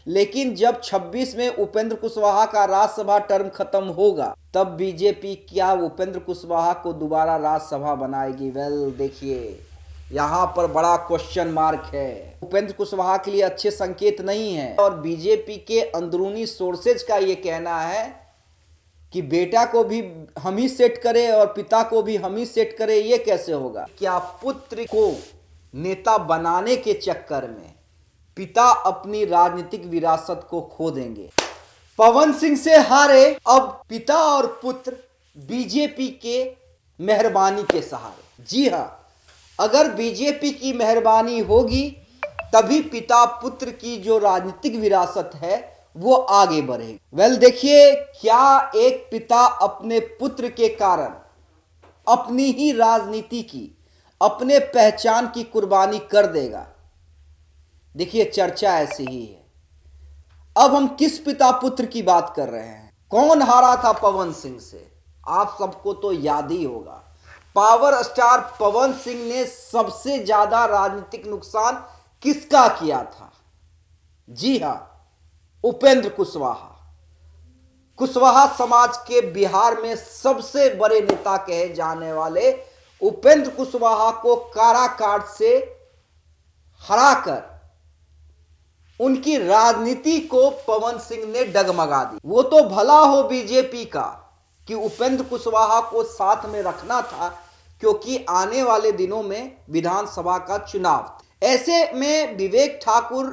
लेकिन जब 26 में उपेंद्र कुशवाहा का राज्यसभा टर्म खत्म होगा तब बीजेपी क्या उपेंद्र कुशवाहा को दोबारा राज्यसभा बनाएगी? वेल देखिए, यहाँ पर बड़ा क्वेश्चन मार्क है। उपेंद्र कुशवाहा के लिए अच्छे संकेत नहीं है और बीजेपी के अंदरूनी सोर्सेज का ये कहना है कि बेटा को भी हम ही सेट करें और पिता को भी हम ही सेट करें। ये कैसे होगा? क्या पुत्र को नेता बनाने के चक्कर में पिता अपनी राजनीतिक विरासत को खो देंगे? पवन सिंह से हारे अब पिता और पुत्र बीजेपी के मेहरबानी के सहारे। जी हां, अगर बीजेपी की मेहरबानी होगी तभी पिता पुत्र की जो राजनीतिक विरासत है वो आगे बढ़ेगी। वेल देखिए, क्या एक पिता अपने पुत्र के कारण अपनी ही राजनीति की, अपने पहचान की कुर्बानी कर देगा? देखिए, चर्चा ऐसी ही है। अब हम किस पिता पुत्र की बात कर रहे हैं? कौन हारा था पवन सिंह से? आप सबको तो याद ही होगा। पावर स्टार पवन सिंह ने सबसे ज्यादा राजनीतिक नुकसान किसका किया था? जी हां, उपेंद्र कुशवाहा। कुशवाहा समाज के बिहार में सबसे बड़े नेता कहे जाने वाले उपेंद्र कुशवाहा को काराकाट से हराकर उनकी राजनीति को पवन सिंह ने डगमगा दी। वो तो भला हो बीजेपी का कि उपेंद्र कुशवाहा को साथ में रखना था, क्योंकि आने वाले दिनों में विधानसभा का चुनाव था। ऐसे में विवेक ठाकुर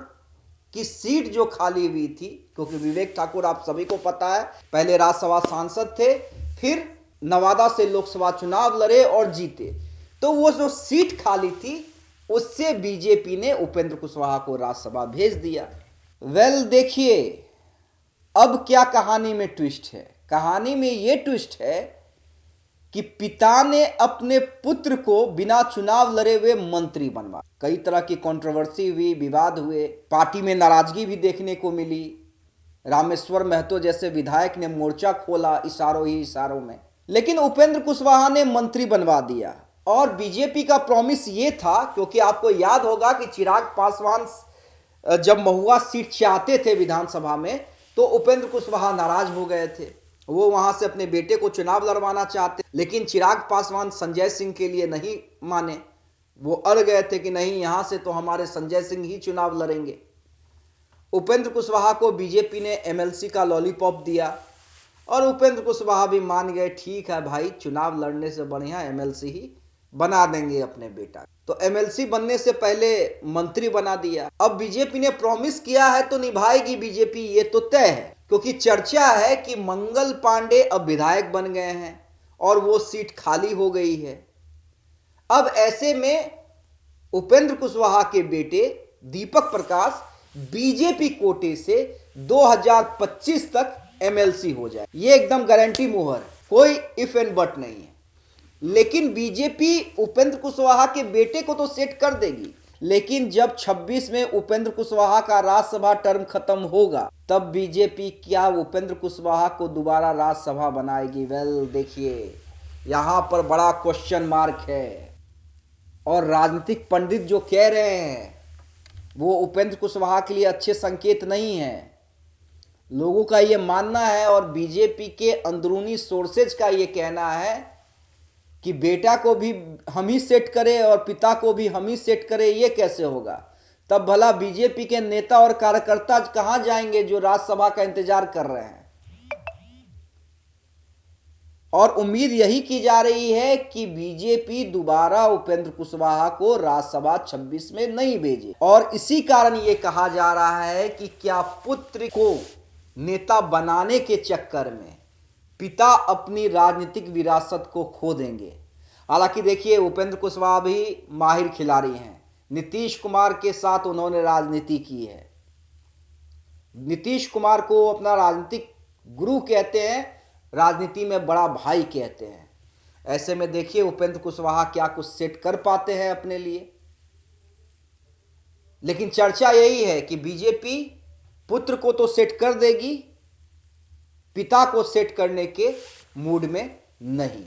की सीट जो खाली हुई थी, क्योंकि विवेक ठाकुर आप सभी को पता है पहले राज्यसभा सांसद थे, फिर नवादा से लोकसभा चुनाव लड़े और जीते, तो वो जो सीट खाली थी उससे बीजेपी ने उपेंद्र कुशवाहा को राज्यसभा भेज दिया। वेल देखिए, अब क्या कहानी में ट्विस्ट है? कहानी में ये ट्विस्ट है कि पिता ने अपने पुत्र को बिना चुनाव लड़े हुए मंत्री बनवा। कई तरह की कंट्रोवर्सी हुई, विवाद हुए, पार्टी में नाराजगी भी देखने को मिली। रामेश्वर महतो जैसे विधायक ने मोर्चा खोला इशारों ही इशारों में, लेकिन उपेंद्र कुशवाहा ने मंत्री बनवा दिया। और बीजेपी का प्रॉमिस ये था, क्योंकि आपको याद होगा कि चिराग पासवान जब महुआ सीट चाहते थे विधानसभा में, तो उपेंद्र कुशवाहा नाराज हो गए थे। वो वहां से अपने बेटे को चुनाव लड़वाना चाहते, लेकिन चिराग पासवान संजय सिंह के लिए नहीं माने। वो अड़ गए थे कि नहीं, यहां से तो हमारे संजय सिंह ही चुनाव लड़ेंगे। उपेंद्र कुशवाहा को बीजेपी ने एमएलसी का लॉलीपॉप दिया और उपेंद्र कुशवाहा भी मान गए, ठीक है भाई, चुनाव लड़ने से बढ़िया एमएलसी ही बना देंगे अपने बेटा। तो एमएलसी बनने से पहले मंत्री बना दिया। अब बीजेपी ने प्रॉमिस किया है तो निभाएगी बीजेपी, ये तो तय है, क्योंकि चर्चा है कि मंगल पांडे अब विधायक बन गए हैं और वो सीट खाली हो गई है। अब ऐसे में उपेंद्र कुशवाहा के बेटे दीपक प्रकाश बीजेपी कोटे से 2025 तक एमएलसी हो जाए, ये एकदम गारंटी मुहर, कोई इफ एंड बट नहीं है। लेकिन बीजेपी उपेंद्र कुशवाहा के बेटे को तो सेट कर देगी, लेकिन जब 26 में उपेंद्र कुशवाहा का राज्यसभा टर्म खत्म होगा तब बीजेपी क्या उपेंद्र कुशवाहा को दोबारा राज्यसभा बनाएगी? वेल देखिए, यहाँ पर बड़ा क्वेश्चन मार्क है। और राजनीतिक पंडित जो कह रहे हैं वो उपेंद्र कुशवाहा के लिए अच्छे संकेत नहीं है। लोगों का ये मानना है और बीजेपी के अंदरूनी सोर्सेज का ये कहना है कि बेटा को भी हम ही सेट करें और पिता को भी हम ही सेट करें। ये कैसे होगा? तब भला बीजेपी के नेता और कार्यकर्ता कहां जाएंगे जो राज्यसभा का इंतजार कर रहे हैं? और उम्मीद यही की जा रही है कि बीजेपी दोबारा उपेंद्र कुशवाहा को राज्यसभा 26 में नहीं भेजे। और इसी कारण ये कहा जा रहा है कि क्या पुत्र को नेता बनाने के चक्कर में पिता अपनी राजनीतिक विरासत को खो देंगे। हालांकि देखिए, उपेंद्र कुशवाहा भी माहिर खिलाड़ी हैं। नीतीश कुमार के साथ उन्होंने राजनीति की है। नीतीश कुमार को अपना राजनीतिक गुरु कहते हैं, राजनीति में बड़ा भाई कहते हैं। ऐसे में देखिए उपेंद्र कुशवाहा क्या कुछ सेट कर पाते हैं अपने लिए। लेकिन चर्चा यही है कि बीजेपी पुत्र को तो सेट कर देगी, पिता को सेट करने के मूड में नहीं।